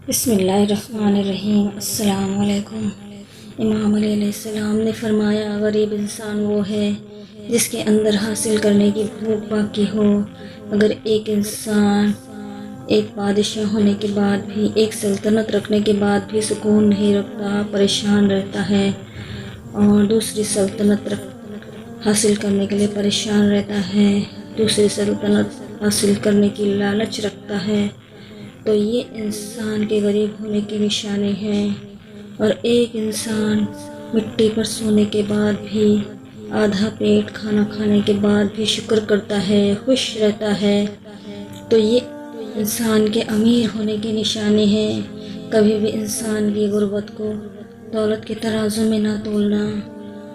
بسم اللہ الرحمن الرحیم۔ السلام علیکم۔ امام علی علیہ السلام نے فرمایا، غریب انسان وہ ہے جس کے اندر حاصل کرنے کی بھوک باقی ہو۔ اگر ایک انسان ایک بادشاہ ہونے کے بعد بھی، ایک سلطنت رکھنے کے بعد بھی سکون نہیں رکھتا، پریشان رہتا ہے اور دوسری سلطنت حاصل کرنے کے لیے پریشان رہتا ہے، دوسری سلطنت حاصل کرنے کی لالچ رکھتا ہے، تو یہ انسان کے غریب ہونے کی نشانی ہے۔ اور ایک انسان مٹی پر سونے کے بعد بھی، آدھا پیٹ کھانا کھانے کے بعد بھی شکر کرتا ہے، خوش رہتا ہے، تو یہ انسان کے امیر ہونے کی نشانی ہے۔ کبھی بھی انسان کی غربت کو دولت کے ترازو میں نہ تولنا،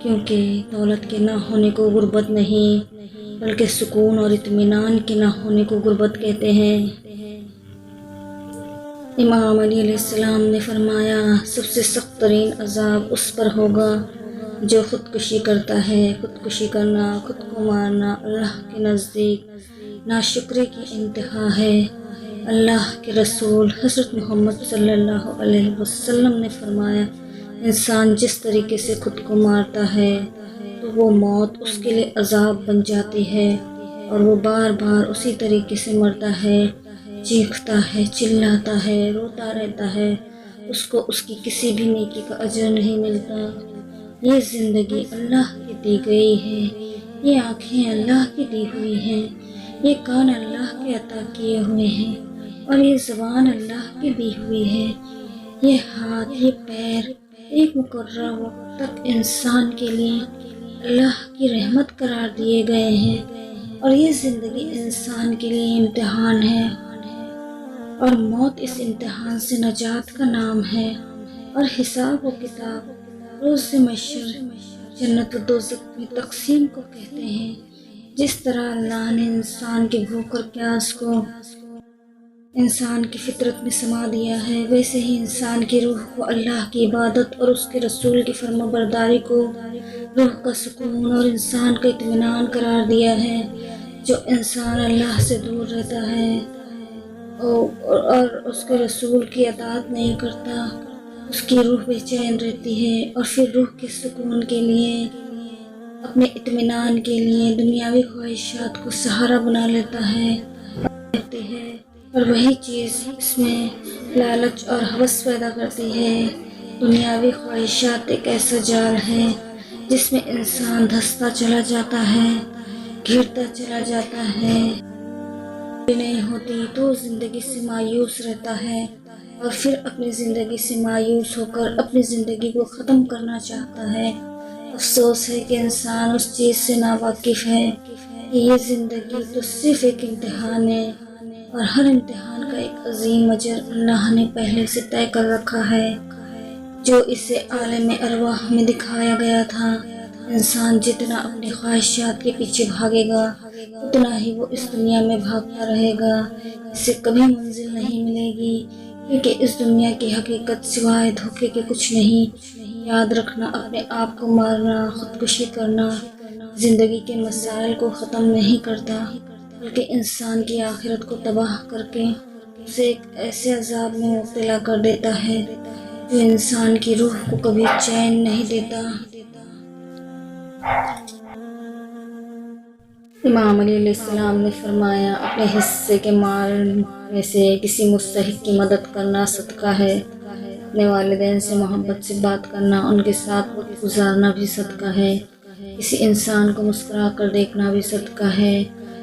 کیونکہ دولت کے نہ ہونے کو غربت نہیں، بلکہ سکون اور اطمینان کے نہ ہونے کو غربت کہتے ہیں۔ امام علی علیہ السلام نے فرمایا، سب سے سخت ترین عذاب اس پر ہوگا جو خودکشی کرتا ہے۔ خودکشی کرنا، خود کو مارنا اللہ کے نزدیک ناشکری کی انتہا ہے۔ اللہ کے رسول حضرت محمد صلی اللہ علیہ وسلم نے فرمایا، انسان جس طریقے سے خود کو مارتا ہے تو وہ موت اس کے لیے عذاب بن جاتی ہے، اور وہ بار بار اسی طریقے سے مرتا ہے، چیختا ہے، چلاتا ہے، روتا رہتا ہے، اس کو اس کی کسی بھی نیکی کا اجر نہیں ملتا۔ یہ زندگی اللہ کی دی گئی ہے، یہ آنکھیں اللہ کی دی ہوئی ہیں، یہ کان اللہ کے عطا کیے ہوئے ہیں، اور یہ زبان اللہ کی دی ہوئی ہے، یہ ہاتھ، یہ پیر ایک مقررہ وقت تک انسان کے لیے اللہ کی رحمت قرار دیے گئے ہیں، اور یہ زندگی انسان کے لیے امتحان ہے، اور موت اس امتحان سے نجات کا نام ہے۔ اور حساب و کتاب، روز محشر، جنت و دوزخ میں تقسیم کو کہتے ہیں۔ جس طرح اللہ نے انسان کی بھوک اور پیاس کو انسان کی فطرت میں سما دیا ہے، ویسے ہی انسان کی روح کو اللہ کی عبادت اور اس کے رسول کی فرما برداری کو روح کا سکون اور انسان کا اطمینان قرار دیا ہے۔ جو انسان اللہ سے دور رہتا ہے اور اس کے رسول کی اطاعت نہیں کرتا، اس کی روح بے چین رہتی ہے، اور پھر روح کے سکون کے لیے، اپنے اطمینان کے لیے دنیاوی خواہشات کو سہارا بنا لیتا ہے، اور وہی چیز اس میں لالچ اور ہوس پیدا کرتی ہے۔ دنیاوی خواہشات ایک ایسا جال ہے جس میں انسان دھستا چلا جاتا ہے، گھرتا چلا جاتا ہے، نہیں ہوتی تو زندگی سے مایوس رہتا ہے، اور پھر اپنی زندگی سے مایوس ہو کر اپنی زندگی کو ختم کرنا چاہتا ہے۔ افسوس ہے کہ انسان اس چیز سے ناواقف ہے کہ یہ زندگی تو صرف ایک امتحان ہے، اور ہر امتحان کا ایک عظیم اجر اللہ نے پہلے سے طے کر رکھا ہے، جو اسے عالم ارواح میں دکھایا گیا تھا۔ انسان جتنا اپنی خواہشات کے پیچھے بھاگے گا، اتنا ہی وہ اس دنیا میں بھاگتا رہے گا، اسے کبھی منزل نہیں ملے گی، کیونکہ اس دنیا کی حقیقت سوائے دھوکے کے کچھ نہیں۔ یاد رکھنا، اپنے آپ کو مارنا، خودکشی کرنا زندگی کے مسائل کو ختم نہیں کرتا، بلکہ انسان کی آخرت کو تباہ کر کے اسے ایک ایسے عذاب میں مبتلا کر دیتا ہے جو انسان کی روح کو کبھی چین نہیں دیتا۔ امام علی علیہ السلام نے فرمایا، اپنے حصے کے مال میں سے کسی مستحق کی مدد کرنا صدقہ ہے، اپنے والدین سے محبت سے بات کرنا، ان کے ساتھ وقت گزارنا بھی صدقہ ہے، کسی انسان کو مسکرا کر دیکھنا بھی صدقہ ہے،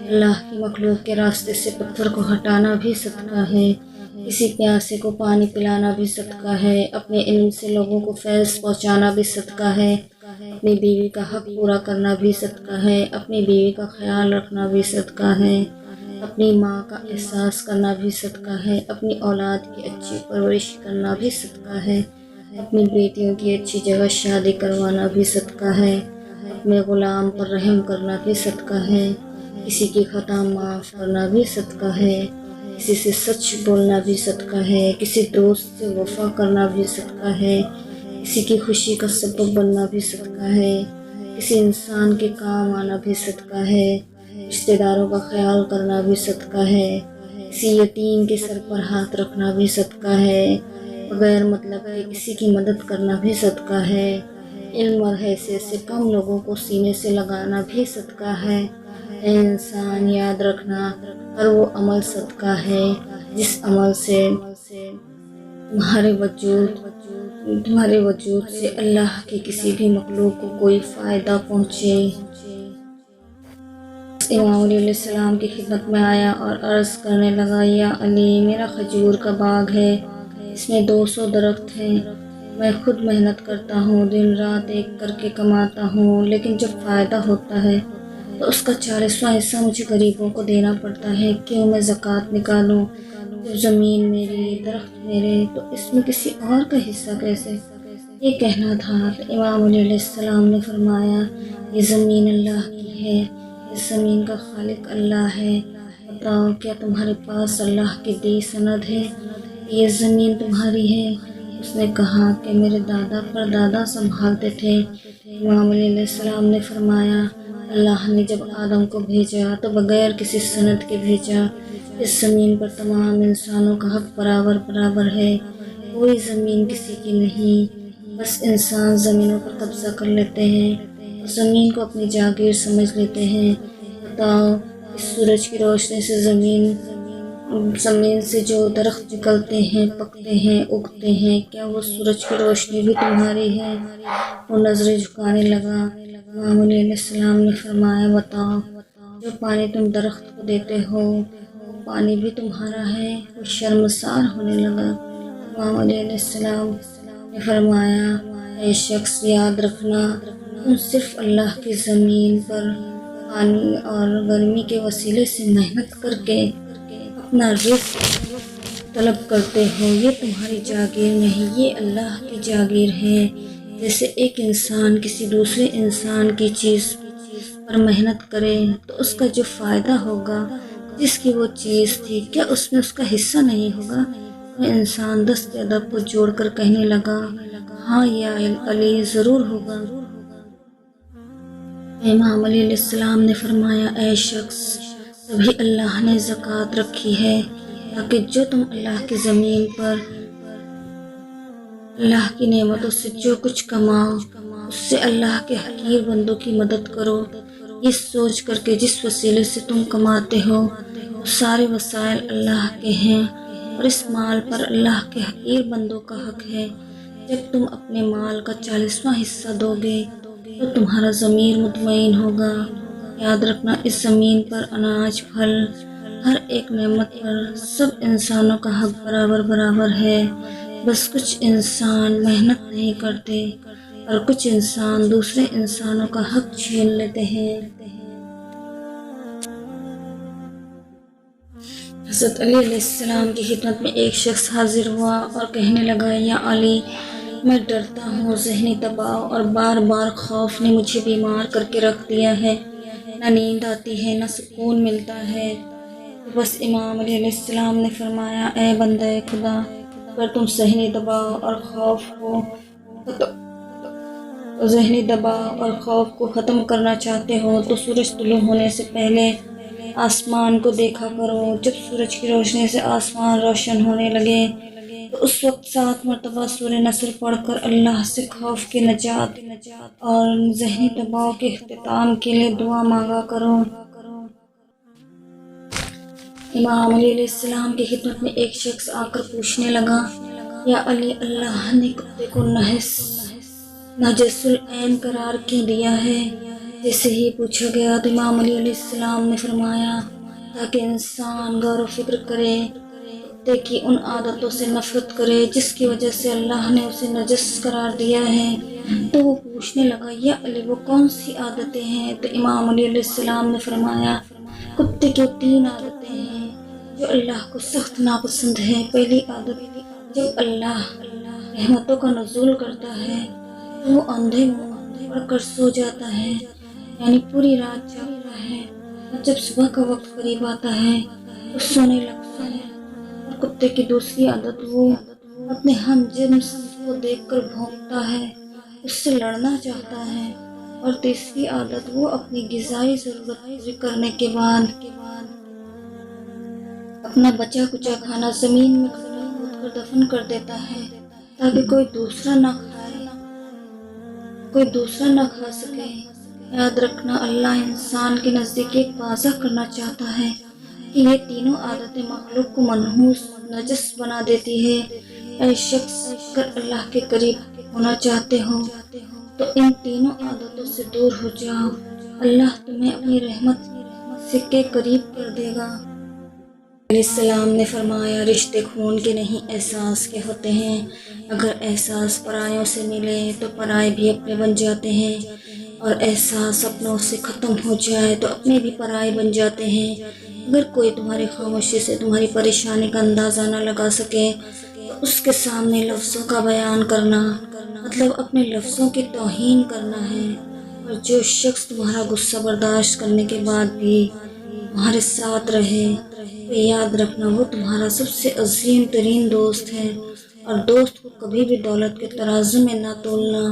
اللہ کی مخلوق کے راستے سے پتھر کو ہٹانا بھی صدقہ ہے، کسی پیاسے کو پانی پلانا بھی صدقہ ہے، اپنے علم سے لوگوں کو فیض پہنچانا بھی صدقہ ہے، اپنی بیوی کا حق پورا کرنا بھی صدقہ ہے، اپنی بیوی کا خیال رکھنا بھی صدقہ ہے، اپنی ماں کا احساس کرنا بھی صدقہ ہے، اپنی اولاد کی اچھی پرورش کرنا بھی صدقہ ہے، اپنی بیٹیوں کی اچھی جگہ شادی کروانا بھی صدقہ ہے، اپنے غلام پر رحم کرنا بھی صدقہ ہے، کسی کی خطا معاف کرنا بھی صدقہ ہے، کسی سے سچ بولنا بھی صدقہ ہے، کسی دوست سے وفا کرنا بھی صدقہ ہے، کسی کی خوشی کا سبب بننا بھی صدقہ ہے، کسی انسان کے کام آنا بھی صدقہ ہے، رشتہ داروں کا خیال کرنا بھی صدقہ ہے، کسی یتیم کے سر پر ہاتھ رکھنا بھی صدقہ ہے، بغیر مطلب کہ کسی کی مدد کرنا بھی صدقہ ہے، علم اور حیثیت سے کم لوگوں کو سینے سے لگانا بھی صدقہ ہے۔ اے انسان، یاد رکھنا، ہر وہ عمل صدقہ ہے جس عمل سے تمہارے وجود سے اللہ کے کسی بھی مخلوق کو کوئی فائدہ پہنچے۔ امام علیہ السلام کی خدمت میں آیا اور عرض کرنے لگا، یا علی، میرا کھجور کا باغ ہے، اس میں 200 درخت ہیں، میں خود محنت کرتا ہوں، دن رات ایک کر کے کماتا ہوں، لیکن جب فائدہ ہوتا ہے تو اس کا 40واں حصہ مجھے غریبوں کو دینا پڑتا ہے، کیوں میں زکوٰۃ نکالوں؟ جب زمین میری، درخت میرے، تو اس میں کسی اور کا حصہ کیسے؟ یہ کہنا تھا تو امام علیہ السلام نے فرمایا، یہ زمین اللہ کی ہے، اس زمین کا خالق اللہ ہے، بتاؤ کیا تمہارے پاس اللہ کی دی سند ہے کہ یہ زمین تمہاری ہے؟ اس نے کہا کہ میرے دادا پردادا سنبھالتے تھے۔ امام علیہ السلام نے فرمایا، اللہ نے جب آدم کو بھیجا تو بغیر کسی سند کے بھیجا، اس زمین پر تمام انسانوں کا حق برابر برابر ہے، کوئی زمین کسی کی نہیں، بس انسان زمینوں پر قبضہ کر لیتے ہیں اور زمین کو اپنی جاگیر سمجھ لیتے ہیں۔ بتاؤ، اس سورج کی روشنی سے زمین سے جو درخت نکلتے ہیں، پکتے ہیں، اگتے ہیں، کیا وہ سورج کی روشنی بھی تمہاری ہے؟ وہ نظریں جھکانے لگا۔ امام علیہ السلام نے فرمایا، بتاؤ، جو پانی تم درخت کو دیتے ہو وہ پانی بھی تمہارا ہے؟ وہ شرمسار ہونے لگا۔ امام علیہ السلام نے فرمایا، اے شخص، یاد رکھنا، تم صرف اللہ کی زمین پر پانی اور گرمی کے وسیلے سے محنت کر کے اپنا رزق طلب کرتے ہو، یہ تمہاری جاگیر نہیں، یہ اللہ کی جاگیر ہے۔ جیسے ایک انسان کسی دوسرے انسان کی چیز پر محنت کرے تو اس کا جو فائدہ ہوگا، جس کی وہ چیز تھی، کیا اس میں اس کا حصہ نہیں ہوگا؟ وہ انسان دست ادب کو جوڑ کر کہنے لگا، ہاں یا علی، ضرور ہوگا۔ امام علیہ السلام نے فرمایا، اے شخص، تبھی اللہ نے زکوٰۃ رکھی ہے تاکہ جو تم اللہ کی زمین پر اللہ کی نعمتوں سے جو کچھ کماؤ، اس سے اللہ کے حقیر بندوں کی مدد کرو، یہ سوچ کر کہ جس وسیلے سے تم کماتے ہو وہ سارے وسائل اللہ کے ہیں اور اس مال پر اللہ کے حقیر بندوں کا حق ہے۔ جب تم اپنے مال کا 40واں حصہ دو گے تو تمہارا ضمیر مطمئن ہوگا۔ یاد رکھنا، اس زمین پر اناج، پھل، ہر ایک نعمت پر سب انسانوں کا حق برابر برابر ہے، بس کچھ انسان محنت نہیں کرتے اور کچھ انسان دوسرے انسانوں کا حق چھین لیتے ہیں۔ حضرت علی علیہ السلام کی خدمت میں ایک شخص حاضر ہوا اور کہنے لگا، یا علی، میں ڈرتا ہوں، ذہنی دباؤ اور بار بار خوف نے مجھے بیمار کر کے رکھ دیا ہے، نہ نیند آتی ہے، نہ سکون ملتا ہے۔ تو بس امام علیہ السلام نے فرمایا، اے بندہ خدا، اگر تم ذہنی دباؤ اور خوف کو ختم کرنا چاہتے ہو تو سورج طلوع ہونے سے پہلے آسمان کو دیکھا کرو۔ جب سورج کی روشنی سے آسمان روشن ہونے لگے تو اس وقت 7 مرتبہ سورہ نصر پڑھ کر اللہ سے خوف کی نجات اور ذہنی دباؤ کے اختتام کے لیے دعا مانگا کرو۔ امام علیہ السلام کی خدمت میں ایک شخص آ کر پوچھنے لگا، یا علی، اللہ نے کتے کو نجس العین قرار کیوں دیا ہے؟ جیسے ہی پوچھا گیا تو امام علیہ السلام نے فرمایا، تاکہ انسان غور و فکر کرے، کتے کی ان عادتوں سے نفرت کرے جس کی وجہ سے اللہ نے اسے نجس قرار دیا ہے۔ تو وہ پوچھنے لگا، یا علی، وہ کون سی عادتیں ہیں؟ تو امام علیہ السلام نے فرمایا، کتے کی 3 عادتیں ہیں جو اللہ کو سخت ناپسند ہے۔ پہلی عادت، جب اللہ رحمتوں کا نزول کرتا ہے تو وہ اندھے منہ پڑھ کر سو جاتا ہے، یعنی پوری رات جاگتا ہے، اور جب صبح کا وقت قریب آتا ہے تو سونے لگتا ہے۔ اور کتے کی دوسری عادت، وہ اپنے ہم جنس کو دیکھ کر بھونکتا ہے، اس سے لڑنا چاہتا ہے۔ اور تیسری عادت، وہ اپنی غذائی ضرورت پوری کرنے کے بعد اپنا بچا کچا کھانا زمین میں کھود کر دفن کر دیتا ہے تاکہ کوئی دوسرا نہ کھا سکے۔ یاد رکھنا، اللہ انسان کے نزدیک ایک واضح کرنا چاہتا ہے کہ یہ تینوں عادتیں مخلوق کو منحوس نجس بنا دیتی ہے۔ اے شخص، اگر اللہ کے قریب ہونا چاہتے ہو تو ان تینوں عادتوں سے دور ہو جاؤ، اللہ تمہیں اپنی رحمت سے کے قریب کر دے گا۔ علیہ السلام نے فرمایا، رشتے خون کے نہیں احساس کے ہوتے ہیں۔ اگر احساس پرایوں سے ملے تو پرائے بھی اپنے بن جاتے ہیں، اور احساس اپنوں سے ختم ہو جائے تو اپنے بھی پرائے بن جاتے ہیں۔ اگر کوئی تمہاری خاموشی سے تمہاری پریشانی کا اندازہ نہ لگا سکے تو اس کے سامنے لفظوں کا بیان کرنا مطلب اپنے لفظوں کی توہین کرنا ہے۔ اور جو شخص تمہارا غصہ برداشت کرنے کے بعد بھی تمہارے ساتھ رہے تو یاد رکھنا وہ تمہارا سب سے عظیم ترین دوست ہے۔ اور دوست کو کبھی بھی دولت کے ترازو میں نہ تولنا،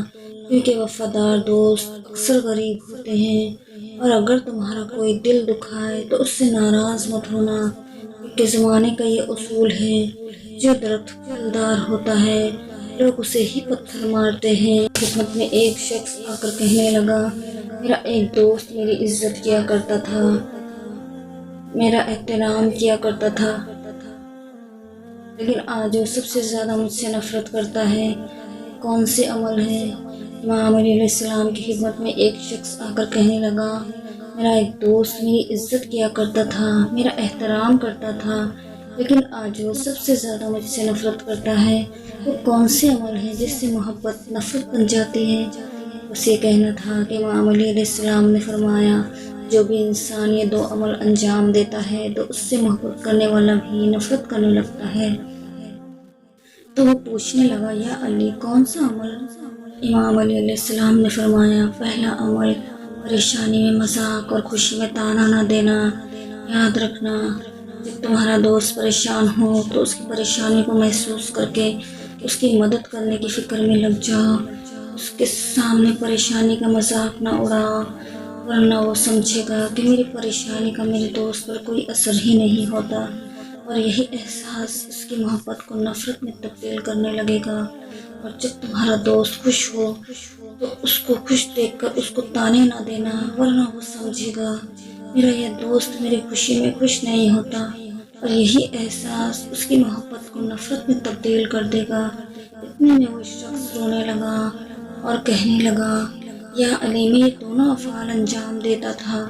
کیونکہ وفادار دوست اکثر غریب ہوتے ہیں۔ اور اگر تمہارا کوئی دل دکھائے تو اس سے ناراض مت ہونا، کیونکہ زمانے کا یہ اصول ہے، جو درخت پھلدار ہوتا ہے لوگ اسے ہی پتھر مارتے ہیں۔ خدمت میں ایک شخص آ کر کہنے لگا، میرا ایک دوست میری عزت کیا کرتا تھا، میرا احترام کیا کرتا تھا، لیکن آج وہ سب سے زیادہ مجھ سے نفرت کرتا ہے۔ کون سے عمل ہے؟ امام علیہ السلام کی خدمت میں ایک شخص آ کر کہنے لگا، میرا ایک دوست میری عزت کیا کرتا تھا، میرا احترام کرتا تھا، لیکن آج وہ سب سے زیادہ مجھ سے نفرت کرتا ہے۔ وہ کون سے عمل ہیں جس سے محبت نفرت بن جاتی ہے؟ بس یہ کہنا تھا کہ امام علیہ السلام نے فرمایا، جو بھی انسان یہ دو عمل انجام دیتا ہے تو اس سے محبت کرنے والا بھی نفرت کرنے لگتا ہے۔ تو وہ پوچھنے لگا، یا علی، کون سا عمل؟ امام علیہ السلام نے فرمایا، پہلا عمل پریشانی میں مذاق اور خوشی میں تانا نہ دینا۔ یاد رکھنا، جب تمہارا دوست پریشان ہو تو اس کی پریشانی کو محسوس کر کے اس کی مدد کرنے کی فکر میں لگ جاؤ۔ اس کے سامنے پریشانی کا مذاق نہ اڑاؤ، ورنہ وہ سمجھے گا کہ میری پریشانی کا میرے دوست پر کوئی اثر ہی نہیں ہوتا، اور یہی احساس اس کی محبت کو نفرت میں تبدیل کرنے لگے گا۔ اور جب تمہارا دوست خوش ہو تو اس کو خوش دیکھ کر اس کو تانے نہ دینا، ورنہ وہ سمجھے گا میرا یہ دوست میری خوشی میں خوش نہیں ہوتا، اور یہی احساس اس کی محبت کو نفرت میں تبدیل کر دے گا۔ اتنے میں وہ شخص رونے لگا اور کہنے لگا، یا علی، میں یہ دونوں افعال انجام دیتا تھا،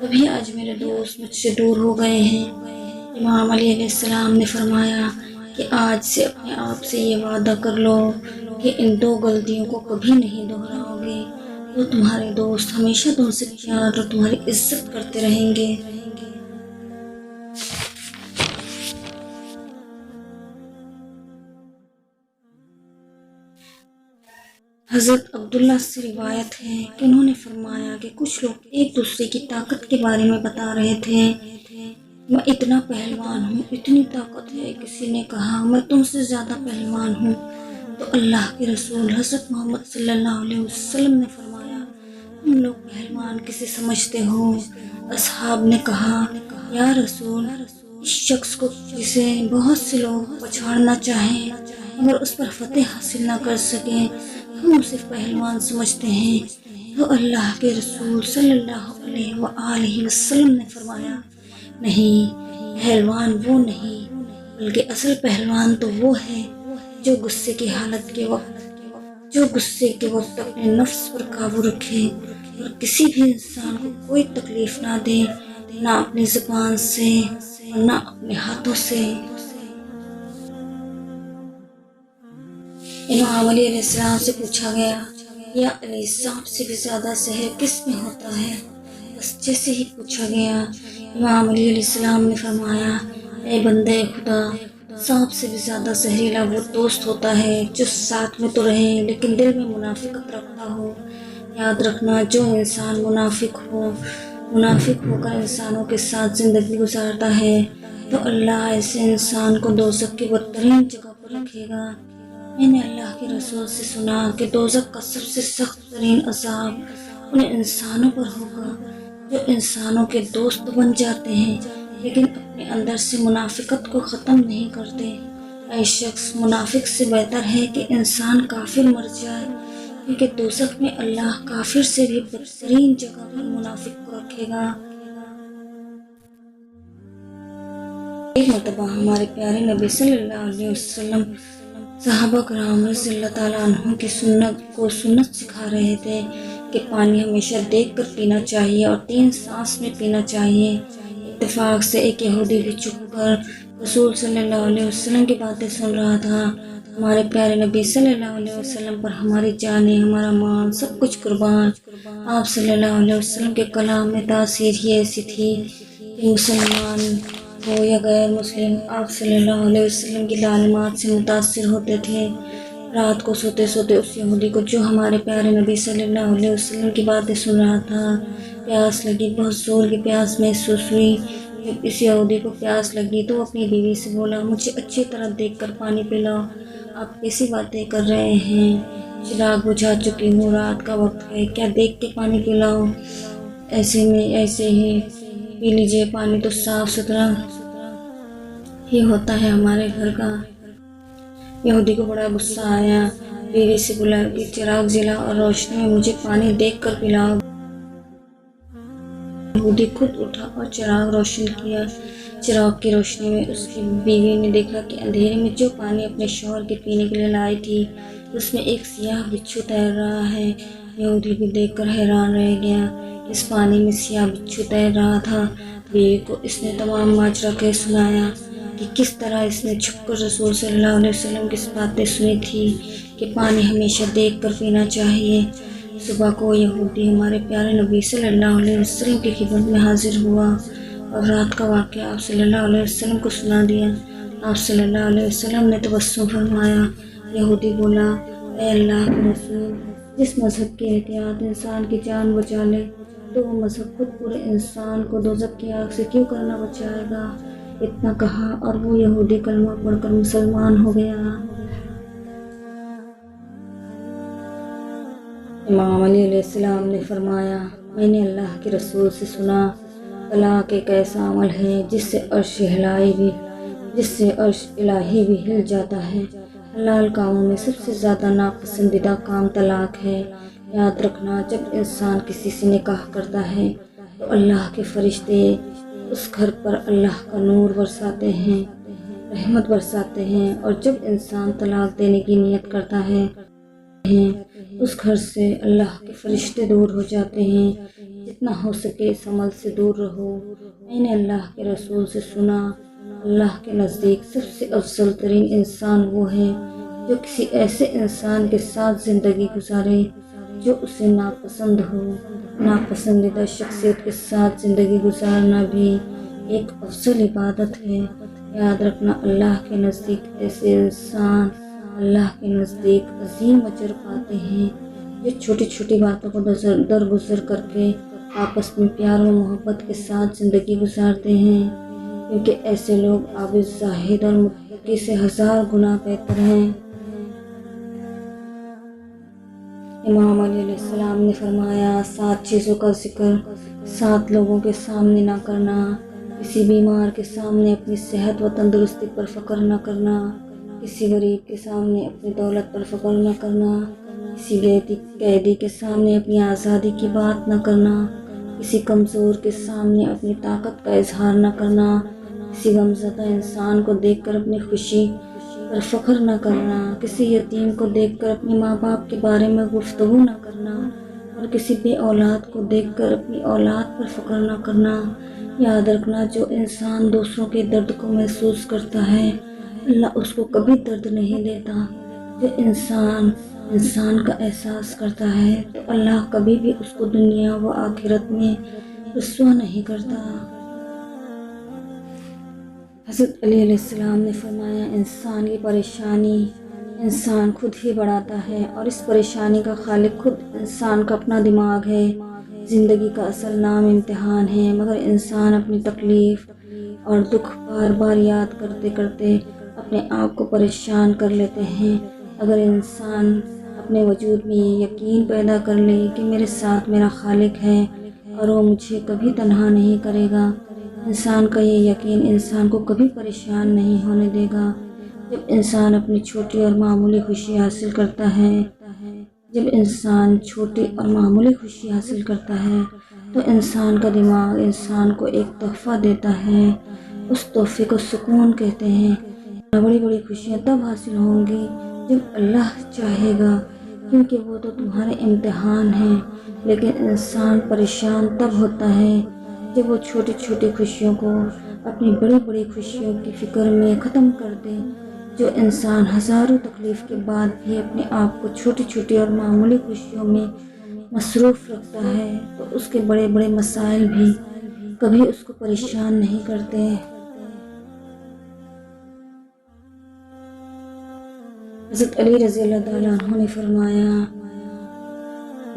تبھی آج میرے دوست مجھ سے دور ہو گئے ہیں۔ امام علیہ السلام نے فرمایا کہ آج سے اپنے آپ سے یہ وعدہ کر لو کہ ان دو غلطیوں کو کبھی نہیں دہراؤ گے، تو تمہارے دوست ہمیشہ تم سے پیار اور تمہاری عزت کرتے رہیں گے۔ حضرت عبداللہ سے روایت ہے کہ انہوں نے فرمایا کہ کچھ لوگ ایک دوسرے کی طاقت کے بارے میں بتا رہے تھے، میں اتنا پہلوان ہوں، اتنی طاقت ہے۔ کسی نے کہا، میں تم سے زیادہ پہلوان ہوں، تو اللہ کے رسول حضرت محمد صلی اللہ علیہ وسلم نے فرمایا، تم لوگ پہلوان کسے سمجھتے ہو؟ اصحاب نے کہا، یا رسول، اس شخص کو جسے بہت سے لوگ پچھاڑنا چاہیں مگر اس پر فتح حاصل نہ کر سکیں، ہم اسے پہلوان سمجھتے ہیں۔ تو اللہ کے رسول صلی اللہ علیہ وآلہ وسلم نے فرمایا، نہیں، پہلوان وہ نہیں، بلکہ اصل پہلوان تو وہ ہے جو غصے کے وقت اپنے نفس پر قابو رکھے اور کسی بھی انسان کو کوئی تکلیف نہ دے، نہ اپنی زبان سے اور نہ اپنے ہاتھوں سے۔ امام علیہ السلام سے پوچھا گیا، یا علی، سانپ سے بھی زیادہ زہر کس میں ہوتا ہے؟ بس جیسے ہی پوچھا گیا، امام علیہ السلام نے فرمایا، اے بندے خدا، سانپ سے بھی زیادہ زہریلا وہ دوست ہوتا ہے جو ساتھ میں تو رہے لیکن دل میں منافقت رکھتا ہو۔ یاد رکھنا، جو انسان منافق ہو کر انسانوں کے ساتھ زندگی گزارتا ہے تو اللہ ایسے انسان کو دوزخ کی بدترین جگہ پر رکھے گا۔ میں نے اللہ کے رسول سے سنا کہ دوزخ کا سب سے سخت ترین عذاب ان انسانوں پر ہوگا جو انسانوں کے دوست بن جاتے ہیں لیکن اپنے اندر سے منافقت کو ختم نہیں کرتے۔ اے شخص، منافق سے بہتر ہے کہ انسان کافر مر جائے، کیونکہ دوزخ میں اللہ کافر سے بھی بدترین جگہ پر منافق کو رکھے گا۔ ایک مرتبہ ہمارے پیارے نبی صلی اللہ علیہ وسلم صحابہ کرام رضی اللہ تعالیٰ عنہ کی سنت سکھا رہے تھے کہ پانی ہمیشہ دیکھ کر پینا چاہیے اور 3 سانس میں پینا چاہیے۔ اتفاق سے ایک یہودی بھی چھپ کر رسول صلی اللہ علیہ وسلم کی باتیں سن رہا تھا۔ ہمارے پیارے نبی صلی اللہ علیہ وسلم پر ہماری جانیں، ہمارا مان، سب کچھ قربان۔ آپ صلی اللہ علیہ وسلم کے کلام میں تاثیر ہی ایسی تھی کہ مسلمان ہو یا غیر مسلم، آپ صلی اللہ علیہ وسلم کی تعلیمات سے متاثر ہوتے تھے۔ رات کو سوتے سوتے اس یہودی کو، جو ہمارے پیارے نبی صلی اللہ علیہ وسلم کی باتیں سن رہا تھا، پیاس لگی، بہت زور کی پیاس محسوس ہوئی۔ جب اس یہودی کو پیاس لگی تو وہ اپنی بیوی سے بولا، مجھے اچھی طرح دیکھ کر پانی پلاؤ، آپ کیسی باتیں کر رہے ہیں، چراغ بجھا چکی ہوں، رات کا وقت ہے، کیا دیکھ کے پانی پلاؤ، ایسے ہی پی لیجئے، پانی تو صاف ستھرا ہی ہوتا ہے ہمارے گھر کا۔ یہودی کو بڑا غصہ آیا، بیوی سے بولا کہ چراغ جلا اور روشنی میں مجھے پانی دیکھ کر پلاؤ۔ یہودی خود اٹھا اور چراغ روشن کیا۔ چراغ کی روشنی میں اس کی بیوی نے دیکھا کہ اندھیرے میں جو پانی اپنے شوہر کے پینے کے لیے لائی تھی، اس میں ایک سیاہ بچھو تیر رہا ہے۔ یہودی بھی دیکھ کر حیران رہ گیا، اس پانی میں سیاہ بچھو تیر رہا تھا۔ بیوی کو اس نے تمام ماجرا کہہ سنایا کہ کس طرح اس نے چھپ کر رسول صلی اللہ علیہ وسلم کی باتیں سنی تھی کہ پانی ہمیشہ دیکھ کر پینا چاہیے۔ صبح کو یہودی ہمارے پیارے نبی صلی اللہ علیہ وسلم کی خدمت میں حاضر ہوا اور رات کا واقعہ آپ صلی اللہ علیہ وسلم کو سنا دیا۔ آپ صلی اللہ علیہ وسلم نے تبسم فرمایا۔ یہودی بولا، اے اللہ کے رسول، جس مذہب کی احتیاط انسان کی جان بچا لے تو وہ مذہب خود پورے انسان کو دوزخ کی آگ سے کیوں کرنا بچائے گا؟ اتنا کہا اور وہ یہودی کلمہ پڑھ کر مسلمان ہو گیا۔ امام علی علیہ السلام نے فرمایا، میں نے اللہ کے رسول سے سنا، طلاق ایک ایسا عمل ہے جس سے عرش الہی بھی ہل جاتا ہے۔ حلال کاموں میں سب سے زیادہ ناپسندیدہ کام طلاق ہے۔ یاد رکھنا، جب انسان کسی سے نکاح کرتا ہے تو اللہ کے فرشتے اس گھر پر اللہ کا نور برساتے ہیں، رحمت برساتے ہیں، اور جب انسان طلاق دینے کی نیت کرتا ہے اس گھر سے اللہ کے فرشتے دور ہو جاتے ہیں۔ جتنا ہو سکے اس عمل سے دور رہو۔ میں نے اللہ کے رسول سے سنا، اللہ کے نزدیک سب سے افضل ترین انسان وہ ہے جو کسی ایسے انسان کے ساتھ زندگی گزارے جو اسے ناپسند ہو۔ ناپسندیدہ شخصیت کے ساتھ زندگی گزارنا بھی ایک افضل عبادت ہے۔ یاد رکھنا، اللہ کے نزدیک ایسے انسان اللہ کے نزدیک عظیم اجر پاتے ہیں جو چھوٹی چھوٹی باتوں کو درگزر کر کے آپس میں پیار و محبت کے ساتھ زندگی گزارتے ہیں، کیونکہ ایسے لوگ عابد، زاہد اور متقی سے 1000 گنا بہتر ہیں۔ امام علی علیہ السلام نے فرمایا، 7 چیزوں کا ذکر 7 لوگوں کے سامنے نہ کرنا، کسی بیمار کے سامنے اپنی صحت و تندرستی پر فخر نہ کرنا، کسی غریب کے سامنے اپنی دولت پر فخر نہ کرنا، کسی قیدی کے سامنے اپنی آزادی کی بات نہ کرنا، کسی کمزور کے سامنے اپنی طاقت کا اظہار نہ کرنا، کسی غمزدہ انسان کو دیکھ کر اپنی خوشی پر فخر نہ کرنا، کسی یتیم کو دیکھ کر اپنے ماں باپ کے بارے میں گفتگو نہ کرنا، اور کسی بے اولاد کو دیکھ کر اپنی اولاد پر فخر نہ کرنا۔ یاد رکھنا، جو انسان دوسروں کے درد کو محسوس کرتا ہے اللہ اس کو کبھی درد نہیں دیتا۔ جو انسان کا احساس کرتا ہے تو اللہ کبھی بھی اس کو دنیا و آخرت میں رسوا نہیں کرتا۔ حضرت علی علیہ السلام نے فرمایا، انسان کی پریشانی انسان خود ہی بڑھاتا ہے، اور اس پریشانی کا خالق خود انسان کا اپنا دماغ ہے۔ زندگی کا اصل نام امتحان ہے، مگر انسان اپنی تکلیف اور دکھ بار بار یاد کرتے کرتے اپنے آپ کو پریشان کر لیتے ہیں۔ اگر انسان اپنے وجود میں یہ یقین پیدا کر لے کہ میرے ساتھ میرا خالق ہے اور وہ مجھے کبھی تنہا نہیں کرے گا، انسان کا یہ یقین انسان کو کبھی پریشان نہیں ہونے دے گا۔ جب انسان اپنی چھوٹی اور معمولی خوشی حاصل کرتا ہے تو انسان کا دماغ انسان کو ایک تحفہ دیتا ہے۔ اس تحفے کو سکون کہتے ہیں۔ بڑی بڑی خوشیاں تب حاصل ہوں گی جب اللہ چاہے گا، کیونکہ وہ تو تمہارے امتحان ہیں۔ لیکن انسان پریشان تب ہوتا ہے جب وہ چھوٹی چھوٹی خوشیوں کو اپنی بڑی بڑی خوشیوں کی فکر میں ختم کر دے۔ جو انسان ہزاروں تکلیف کے بعد بھی اپنے آپ کو چھوٹی چھوٹی اور معمولی خوشیوں میں مصروف رکھتا ہے تو اس کے بڑے بڑے مسائل بھی کبھی اس کو پریشان نہیں کرتے۔ حضرت علی رضی اللہ تعالیٰ عنہ نے فرمایا،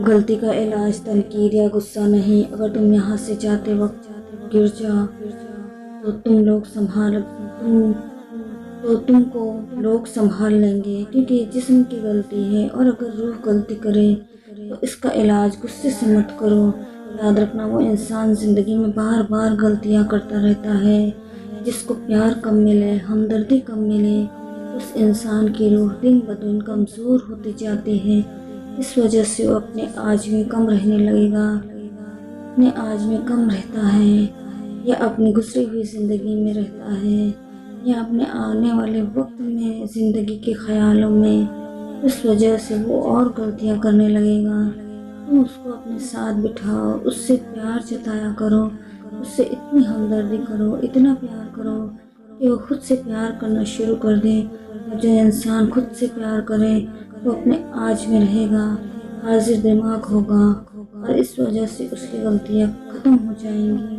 غلطی کا علاج تنقید یا غصہ نہیں۔ اگر تم یہاں سے جاتے وقت گر جاؤ تو تم کو لوگ سنبھال لیں گے، کیونکہ جسم کی غلطی ہے، اور اگر روح غلطی کرے تو اس کا علاج غصے سے مت کرو۔ یاد رکھنا، وہ انسان زندگی میں بار بار غلطیاں کرتا رہتا ہے۔ جس کو پیار کم ملے، ہمدردی کم ملے، اس انسان کی روح دن بدن کمزور ہوتی جاتی ہے۔ اس وجہ سے وہ اپنے آج میں کم رہنے لگے گا، اپنے آج میں کم رہتا ہے، یا اپنی گزری ہوئی زندگی میں رہتا ہے، یا اپنے آنے والے وقت میں زندگی کے خیالوں میں۔ اس وجہ سے وہ اور غلطیاں کرنے لگے گا۔ تم اس کو اپنے ساتھ بٹھاؤ، اس سے پیار جتایا کرو، اس سے اتنی ہمدردی کرو، اتنا پیار کرو کہ وہ خود سے پیار کرنا شروع کر دے۔ اور جو انسان خود سے پیار کرے وہ اپنے آج میں رہے گا، حاضر دماغ ہوگا، اور اس وجہ سے اس کی غلطیاں ختم ہو جائیں گی۔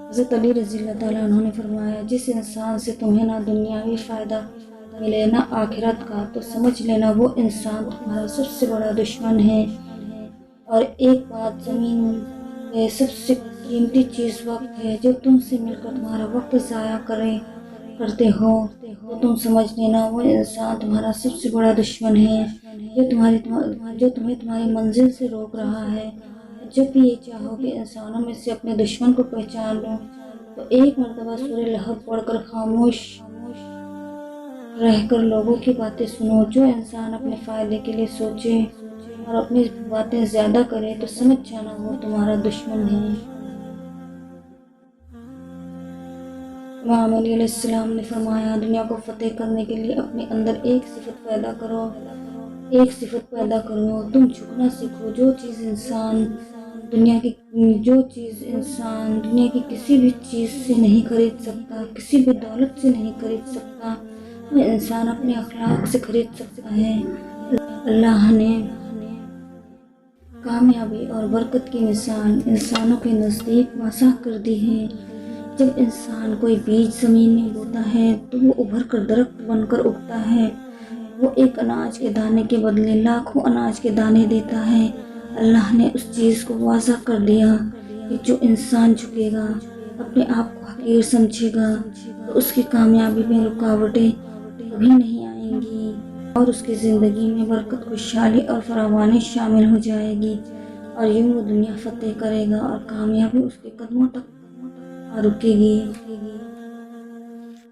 حضرت علی رضی اللہ تعالیٰ عنہ نے فرمایا، جس انسان سے تمہیں نہ دنیاوی فائدہ ملے نہ آخرت کا، تو سمجھ لینا وہ انسان تمہارا سب سے بڑا دشمن ہے۔ اور ایک بات، زمین پہ سب سے قیمتی چیز وقت ہے۔ جو تم سے مل کر تمہارا وقت ضائع کرتے ہو تو تم سمجھ لینا وہ انسان تمہارا سب سے بڑا دشمن ہے، جو تمہیں تمہاری منزل سے روک رہا ہے۔ جب بھی یہ چاہو کہ انسانوں میں سے اپنے دشمن کو پہچان لو تو ایک مرتبہ سورہ لہب پڑھ کر خاموش رہ کر لوگوں کی باتیں سنو۔ جو انسان اپنے فائدے کے لیے سوچے اور اپنی باتیں زیادہ کرے تو سمجھ جانا وہ تمہارا دشمن ہے۔ امام علی علیہ السلام نے فرمایا، دنیا کو فتح کرنے کے لیے اپنے اندر ایک صفت پیدا کرو، تم جھکنا سیکھو۔ جو چیز انسان دنیا کی کسی بھی چیز سے نہیں خرید سکتا، کسی بھی دولت سے نہیں خرید سکتا، وہ انسان اپنے اخلاق سے خرید سکتا ہے۔ اللہ نے کامیابی اور برکت کی مثال انسانوں کے نزدیک واضح کر دی ہے۔ جب انسان کوئی بیج زمین میں بوتا ہے تو وہ ابھر کر درخت بن کر اگتا ہے۔ وہ ایک اناج کے دانے کے بدلے لاکھوں اناج کے دانے دیتا ہے۔ اللہ نے اس چیز کو واضح کر دیا کہ جو انسان جھکے گا، اپنے آپ کو حقیر سمجھے گا، تو اس کی کامیابی میں رکاوٹیں کبھی نہیں آئیں گی، اور اس کی زندگی میں برکت، خوشحالی اور فراوانی شامل ہو جائے گی، اور یوں وہ دنیا فتح کرے گا اور کامیابی اس کے قدموں تک رکے گی۔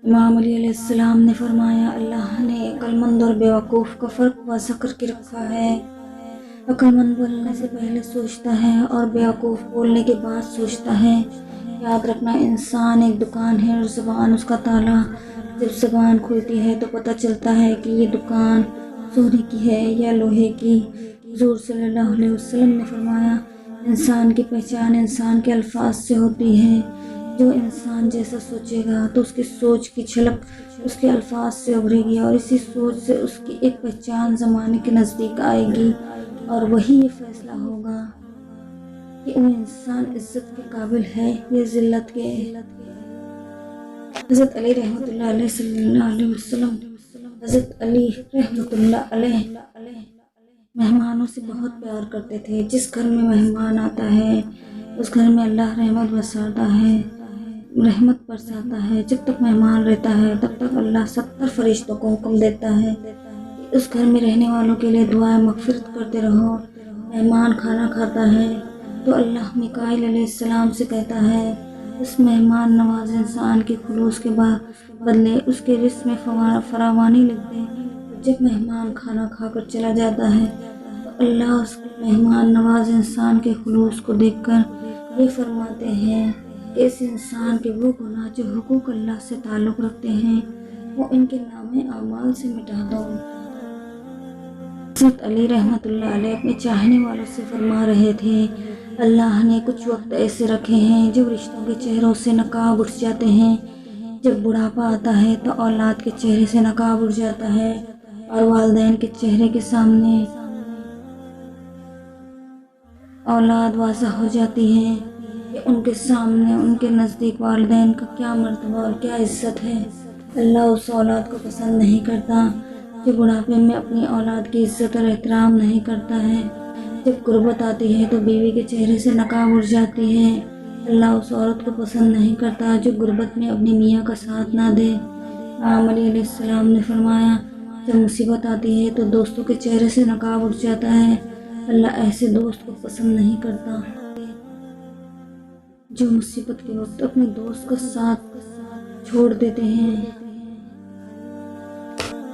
امام علی علیہ السلام نے فرمایا، اللہ نے عقل مند اور بیوقوف کا فرق واضح کر کے رکھا ہے۔ عقل مند بولنے سے پہلے سوچتا ہے اور بیوقوف بولنے کے بعد سوچتا ہے۔ یاد رکھنا، انسان ایک دکان ہے اور زبان اس کا تالا۔ جب زبان کھلتی ہے تو پتہ چلتا ہے کہ یہ دکان سونے کی ہے یا لوہے کی۔ حضور صلی اللہ علیہ وسلم نے فرمایا، انسان کی پہچان انسان کے الفاظ سے ہوتی ہے۔ جو انسان جیسا سوچے گا تو اس کی سوچ کی جھلک اس کے الفاظ سے ابھرے گی، اور اسی سوچ سے اس کی ایک پہچان زمانے کے نزدیک آئے گی، اور وہی یہ فیصلہ ہوگا کہ وہ انسان عزت کے قابل ہے یا ذلت کے۔ حضرت علی رحمۃ اللہ علیہ صلی اللہ علیہ وسلم حضرت علی رحمۃ اللہ علیہ مہمانوں سے بہت پیار کرتے تھے۔ جس گھر میں مہمان آتا ہے اس گھر میں اللہ رحمت برساتا ہے۔ جب تک مہمان رہتا ہے تب تک اللہ 70 فرشتوں کو حکم دیتا ہے کہ اس گھر میں رہنے والوں کے لیے دعائیں مغفرت کرتے رہو۔ مہمان کھانا کھاتا ہے تو اللہ میکائیل علیہ السلام سے کہتا ہے اس مہمان نواز انسان کے خلوص کے بدلے اس کے رزق میں فراوانی لکھ دے۔ جب مہمان کھانا کھا کر چلا جاتا ہے تو اللہ اس مہمان نواز انسان کے خلوص کو دیکھ کر یہ فرماتے ہیں کہ اس انسان کے وہ گناہ جو حقوق اللہ سے تعلق رکھتے ہیں وہ ان کے نامے اعمال سے مٹا دو۔ حضرت علی رحمۃ اللہ علیہ اپنے چاہنے والوں سے فرما رہے تھے اللہ نے کچھ وقت ایسے رکھے ہیں جب رشتوں کے چہروں سے نقاب اٹھ جاتے ہیں۔ جب بڑھاپا آتا ہے تو اولاد کے چہرے سے نقاب اٹھ جاتا ہے اور والدین کے چہرے کے سامنے اولاد واضح ہو جاتی ہے کہ ان کے سامنے ان کے نزدیک والدین کا کیا مرتبہ اور کیا عزت ہے۔ اللہ اس اولاد کو پسند نہیں کرتا جو بڑھاپے میں اپنی اولاد کی عزت اور احترام نہیں کرتا ہے۔ جب غربت آتی ہے تو بیوی کے چہرے سے نقاب اٹھ جاتی ہے۔ اللہ اس عورت کو پسند نہیں کرتا جو غربت میں اپنے میاں کا ساتھ نہ دے۔ امام علی علیہ السلام نے فرمایا جب مصیبت آتی ہے تو دوستوں کے چہرے سے نقاب اٹھ جاتا ہے۔ اللہ ایسے دوست کو پسند نہیں کرتا جو مصیبت کے وقت اپنے دوست کا ساتھ چھوڑ دیتے ہیں۔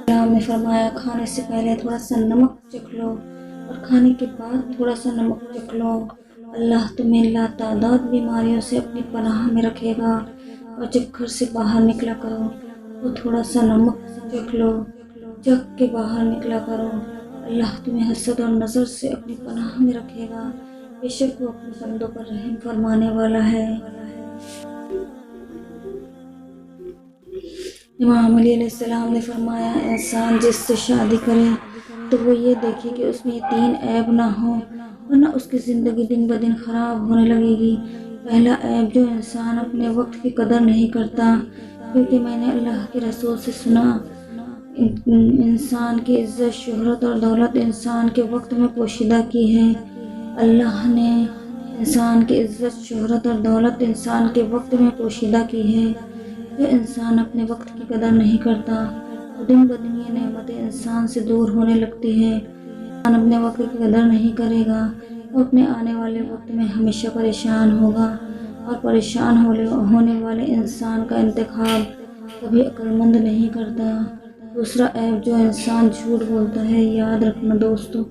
اللہ نے فرمایا کھانے سے پہلے تھوڑا سا نمک چکھ لو اور کھانے کے بعد تھوڑا سا نمک چکھ لو۔ اللہ تمہیں لاتعداد بیماریوں سے اپنی پناہ میں رکھے گا، اور جب گھر سے باہر نکلا کرو تو تھوڑا سا نمک چکھ لو، چکھ کے باہر نکلا کرو۔ اللہ تمہیں حسد اور نظر سے اپنی پناہ میں رکھے گا، بے شک وہ اپنے بندوں پر رحم فرمانے والا ہے۔ امام علی علیہ السلام نے فرمایا انسان جس سے شادی کرے تو وہ یہ دیکھے کہ اس میں 3 عیب نہ ہوں، ورنہ اس کی زندگی دن بدن خراب ہونے لگے گی۔ پہلا عیب جو انسان اپنے وقت کی قدر نہیں کرتا، کیونکہ میں نے اللہ کے رسول سے سنا انسان کی عزت شہرت اور دولت انسان کے وقت میں پوشیدہ کی ہے۔ اللہ نے انسان کی عزت شہرت اور دولت انسان کے وقت میں پوشیدہ کی ہے۔ جو انسان اپنے وقت کی قدر نہیں کرتا تو دن بدن یہ نعمتیں انسان سے دور ہونے لگتی ہیں۔ انسان اپنے وقت کی قدر نہیں کرے گا تو اپنے آنے والے وقت میں ہمیشہ پریشان ہوگا، اور پریشان ہونے والے انسان کا انتخاب کبھی عقل مند نہیں کرتا۔ دوسرا عیب جو انسان جھوٹ بولتا ہے، یاد رکھنا دوستو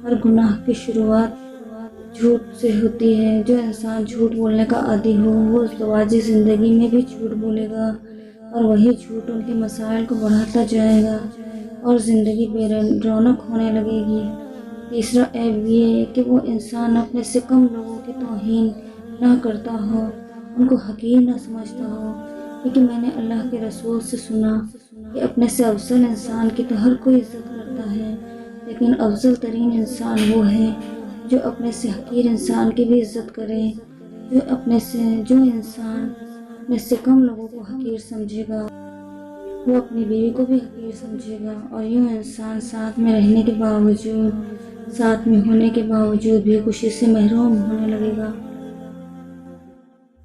ہر گناہ کی شروعات جھوٹ سے ہوتی ہے۔ جو انسان جھوٹ بولنے کا عادی ہو وہ ازدواجی زندگی میں بھی جھوٹ بولے گا، اور وہی جھوٹ ان کے مسائل کو بڑھاتا جائے گا اور زندگی بے رونق ہونے لگے گی۔ تیسرا عیب یہ ہے کہ وہ انسان اپنے سے کم لوگوں کی توہین نہ کرتا ہو، ان کو حقیر نہ سمجھتا ہو، کیونکہ میں نے اللہ کے رسول سے سنا کہ اپنے سے افضل انسان کی تو ہر کوئی عزت کرتا ہے، لیکن افضل ترین انسان وہ ہے جو اپنے سے حقیر انسان کی بھی عزت کرے۔ جو انسان اپنے سے کم لوگوں کو حقیر سمجھے گا وہ اپنی بیوی کو بھی حقیر سمجھے گا، اور یوں انسان ساتھ میں رہنے کے باوجود، ساتھ میں ہونے کے باوجود بھی خوشی سے محروم ہونے لگے گا۔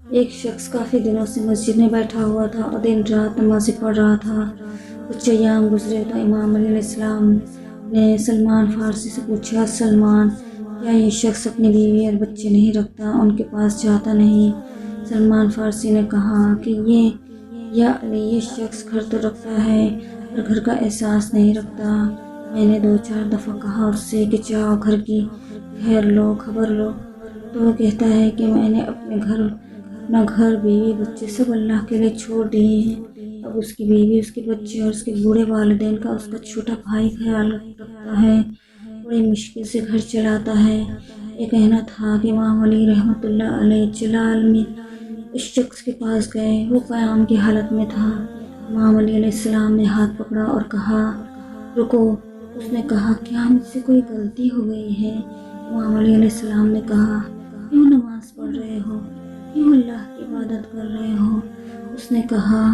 ایک شخص کافی دنوں سے مسجد میں بیٹھا ہوا تھا اور دن رات نمازیں پڑھ رہا تھا۔ کچھ ایام گزرے تو امام علیہ السلام نے سلمان فارسی سے پوچھا سلمان کیا یہ شخص اپنی بیوی اور بچے نہیں رکھتا، ان کے پاس جاتا نہیں؟ سلمان فارسی نے کہا کہ یا علی یہ شخص گھر تو رکھتا ہے پر گھر کا احساس نہیں رکھتا۔ میں نے 2-4 دفعہ کہا اس سے کہ جاؤ گھر کی خیر لو خبر لو، تو وہ کہتا ہے کہ میں نے اپنا گھر بیوی بچے سب اللہ کے لیے چھوڑ دیے ہیں۔ اب اس کی بیوی اس کے بچے اور اس کے بوڑھے والدین کا اس کا چھوٹا بھائی خیال رکھتا ہے، بڑی مشکل سے گھر چلاتا ہے۔ یہ کہنا تھا کہ امام علی رحمۃ اللہ علیہ جلال میں اس شخص کے پاس گئے، وہ قیام کی حالت میں تھا۔ امام علی علیہ السلام نے ہاتھ پکڑا اور کہا رکو۔ اس نے کہا کیا مجھ سے کوئی غلطی ہو گئی ہے؟ امام علی علیہ السلام نے کہا کیوں نماز پڑھ رہے ہو، کیوں اللہ کی عبادت کر رہے ہو؟ اس نے کہا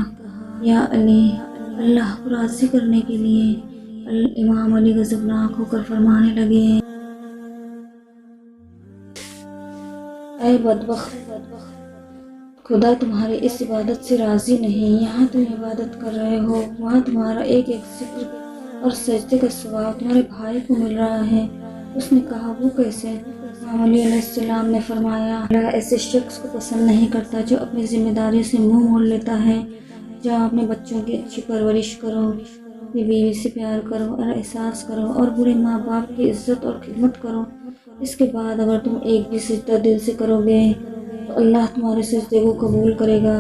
یا علی اللہ کو راضی کرنے کے لیے۔ امام علی غضبناک ہو کر فرمانے لگے اے بدبخت، خدا تمہاری اس عبادت سے راضی نہیں۔ یہاں تم عبادت کر رہے ہو، وہاں تمہارا ایک ذکر اور سجدے کا ثواب تمہارے بھائی کو مل رہا ہے۔ اس نے کہا وہ کیسے؟ امام علیہ السلام نے فرمایا اللہ ایسے شخص کو پسند نہیں کرتا جو اپنی ذمہ داری سے منہ موڑ لیتا ہے۔ جہاں اپنے بچوں کی اچھی پرورش کرو، اپنی بیوی سے پیار کرو اور احساس کرو اور برے ماں باپ کی عزت اور خدمت کرو۔ اس کے بعد اگر تم ایک بھی سجدہ دل سے کرو گے تو اللہ تمہارے سجدے کو قبول کرے گا،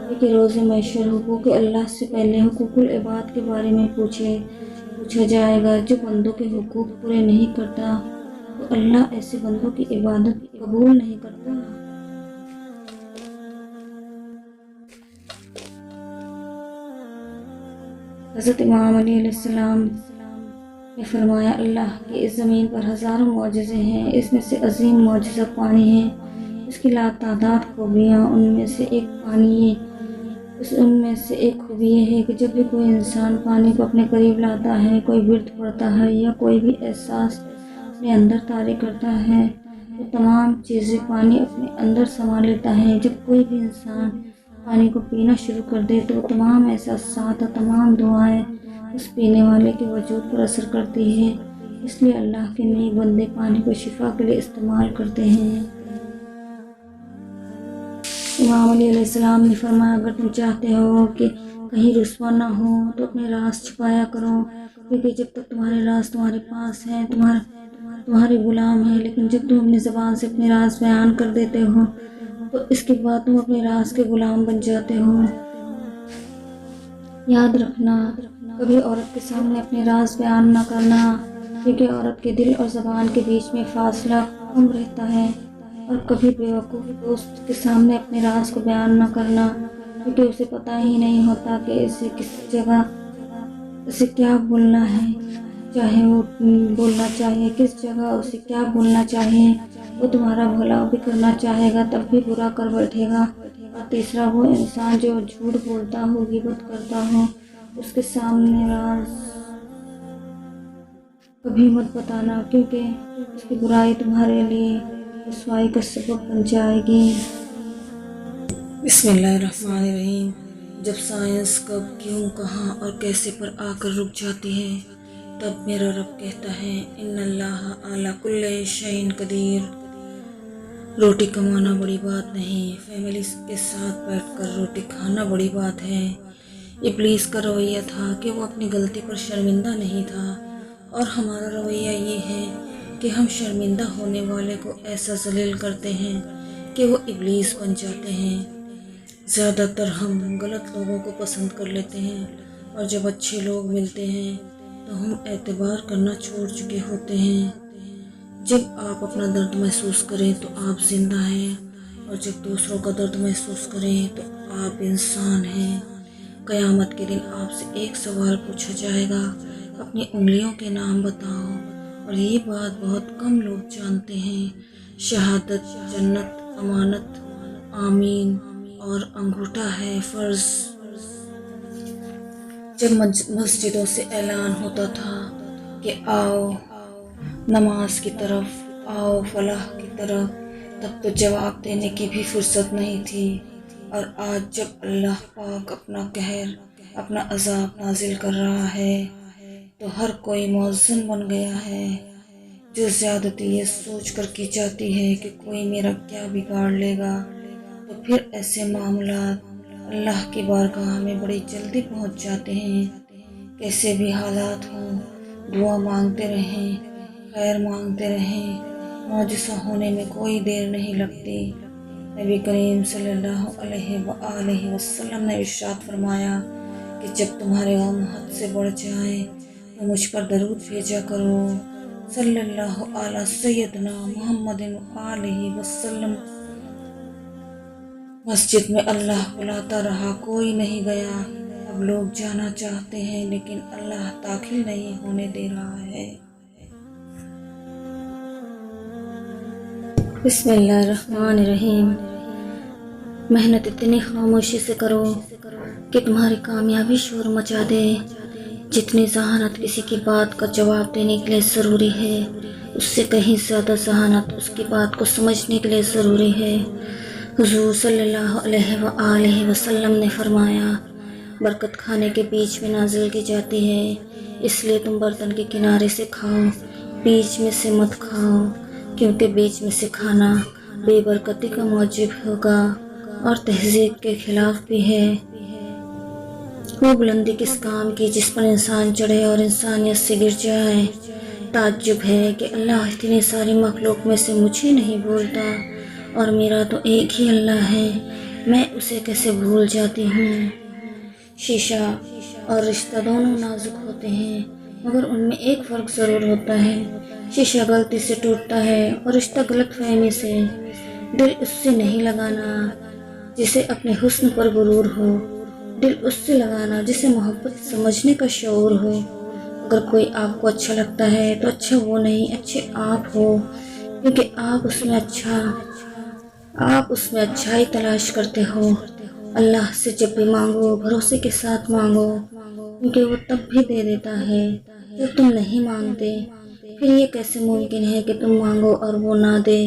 کیونکہ روز محشر حقوق اللہ سے پہلے حقوق العباد کے بارے میں پوچھا جائے گا۔ جو بندوں کے حقوق پورے نہیں کرتا تو اللہ ایسے بندوں کی عبادت قبول نہیں کرتا۔ حضرت امام علیہ السلام نے فرمایا اللہ کی اس زمین پر ہزاروں معجزے ہیں، اس میں سے عظیم معجزہ پانی ہے، اس کی لاتعداد خوبیاں، ان میں سے ایک خوبی یہ ہے کہ جب بھی کوئی انسان پانی کو اپنے قریب لاتا ہے، کوئی ورد پڑھتا ہے یا کوئی بھی احساس اپنے اندر طاری کرتا ہے تو تمام چیزیں پانی اپنے اندر سما لیتا ہے۔ جب کوئی بھی انسان پانی کو پینا شروع کر دے تو تمام احساسات اور تمام دعائیں اس پینے والے کے وجود پر اثر کرتی ہے، اس لیے اللہ کے نیک بندے پانی کو شفا کے لیے استعمال کرتے ہیں۔ امام علیہ السلام نے فرمایا اگر تم چاہتے ہو کہ کہیں رسوا نہ ہو تو اپنے راز چھپایا کرو، کیونکہ جب تک تمہارے راز تمہارے پاس ہیں تمہارے غلام ہیں، لیکن جب تم اپنی زبان سے اپنے راز بیان کر دیتے ہو تو اس کے بعد تم اپنے راز کے غلام بن جاتے ہو۔ یاد رکھنا کبھی عورت کے سامنے اپنے راز بیان نہ کرنا، کیونکہ عورت کے دل اور زبان کے بیچ میں فاصلہ کم رہتا ہے، اور کبھی بیوقوف دوست کے سامنے اپنے راز کو بیان نہ کرنا، کیونکہ اسے پتہ ہی نہیں ہوتا کہ اسے کیا بولنا ہے، چاہے وہ بولنا چاہے کس جگہ اسے کیا بولنا چاہے، وہ تمہارا بھلا بھی کرنا چاہے گا تب بھی برا کر بیٹھے گا۔ اور تیسرا وہ انسان جو جھوٹ بولتا ہو، غیبت کرتا ہو، اس کے سامنے راز کبھی مت بتانا، کیونکہ اس کی برائی تمہارے لیے رسوائی کا سبب بن جائے گی۔ بسم اللہ الرحمن الرحیم۔ جب سائنس کب، کیوں، کہاں اور کیسے پر آ کر رک جاتی ہے، تب میرا رب کہتا ہے ان اللہ علی کل شیء قدیر۔ روٹی کمانا بڑی بات نہیں، فیملی کے ساتھ بیٹھ کر روٹی کھانا بڑی بات ہے۔ ابلیس کا رویہ تھا کہ وہ اپنی غلطی پر شرمندہ نہیں تھا، اور ہمارا رویہ یہ ہے کہ ہم شرمندہ ہونے والے کو ایسا ذلیل کرتے ہیں کہ وہ ابلیس بن جاتے ہیں۔ زیادہ تر ہم غلط لوگوں کو پسند کر لیتے ہیں، اور جب اچھے لوگ ملتے ہیں تو ہم اعتبار کرنا چھوڑ چکے ہوتے ہیں۔ جب آپ اپنا درد محسوس کریں تو آپ زندہ ہیں، اور جب دوسروں کا درد محسوس کریں تو آپ انسان ہیں۔ قیامت کے دن آپ سے ایک سوال پوچھا جائے گا، اپنی انگلیوں کے نام بتاؤ، اور یہ بات بہت کم لوگ جانتے ہیں۔ شہادت، جنت، امانت، آمین اور انگوٹھا ہے فرض۔ جب مسجدوں سے اعلان ہوتا تھا کہ آؤ نماز کی طرف، آؤ فلاح کی طرف، تب تو جواب دینے کی بھی فرصت نہیں تھی، اور آج جب اللہ پاک اپنا قہر، اپنا عذاب نازل کر رہا ہے تو ہر کوئی مؤذن بن گیا ہے۔ جو زیادتی یہ سوچ کر کی جاتی ہے کہ کوئی میرا کیا بگاڑ لے گا، تو پھر ایسے معاملات اللہ کی بارگاہ میں بڑی جلدی پہنچ جاتے ہیں۔ کیسے بھی حالات ہوں، دعا مانگتے رہیں، خیر مانگتے رہیں، معجزہ ہونے میں کوئی دیر نہیں لگتی۔ نبی کریم صلی اللہ علیہ وآلہ وسلم نے ارشاد فرمایا کہ جب تمہارے غم حد سے بڑھ جائیں تو مجھ پر درود بھیجا کرو، صلی اللہ علی سیدنا محمد وآلہ وسلم۔ مسجد میں اللہ بلاتا رہا، کوئی نہیں گیا۔ اب لوگ جانا چاہتے ہیں لیکن اللہ داخل نہیں ہونے دے رہا ہے۔ بسم اللہ الرحمن الرحیم۔ محنت اتنی خاموشی سے کرو کہ تمہاری کامیابی شور مچا دے۔ جتنی ذہانت کسی کی بات کا جواب دینے کے لیے ضروری ہے، اس سے کہیں زیادہ ذہانت اس کی بات کو سمجھنے کے لیے ضروری ہے۔ حضور صلی اللہ علیہ وآلہ وسلم نے فرمایا برکت کھانے کے بیچ میں نازل کی جاتی ہے، اس لیے تم برتن کے کنارے سے کھاؤ، بیچ میں سے مت کھاؤ، کیونکہ بیچ میں سے کھانا بے برکتی کا موجب ہوگا اور تہذیب کے خلاف بھی ہے۔ وہ بلندی کس کام کی جس پر انسان چڑھے اور انسانیت سے گر جائے۔ تعجب ہے کہ اللہ اتنی ساری مخلوق میں سے مجھے نہیں بھولتا، اور میرا تو ایک ہی اللہ ہے، میں اسے کیسے بھول جاتی ہوں۔ شیشہ اور رشتہ دونوں نازک ہوتے ہیں، مگر ان میں ایک فرق ضرور ہوتا ہے۔ شیشہ غلطی سے ٹوٹتا ہے اور رشتہ غلط فہمی سے۔ دل اس سے نہیں لگانا جسے اپنے حسن پر غرور ہو، دل اس سے لگانا جسے محبت سمجھنے کا شعور ہو۔ اگر کوئی آپ کو اچھا لگتا ہے تو اچھا وہ نہیں، اچھے آپ ہو، کیونکہ آپ اس میں اچھائی تلاش کرتے ہو۔ اللہ سے جب بھی مانگو بھروسے کے ساتھ مانگو، کیونکہ وہ تب بھی دے دیتا ہے جب تم نہیں مانگتے۔ پھر یہ کیسے ممکن ہے کہ تم مانگو اور وہ نہ دے؟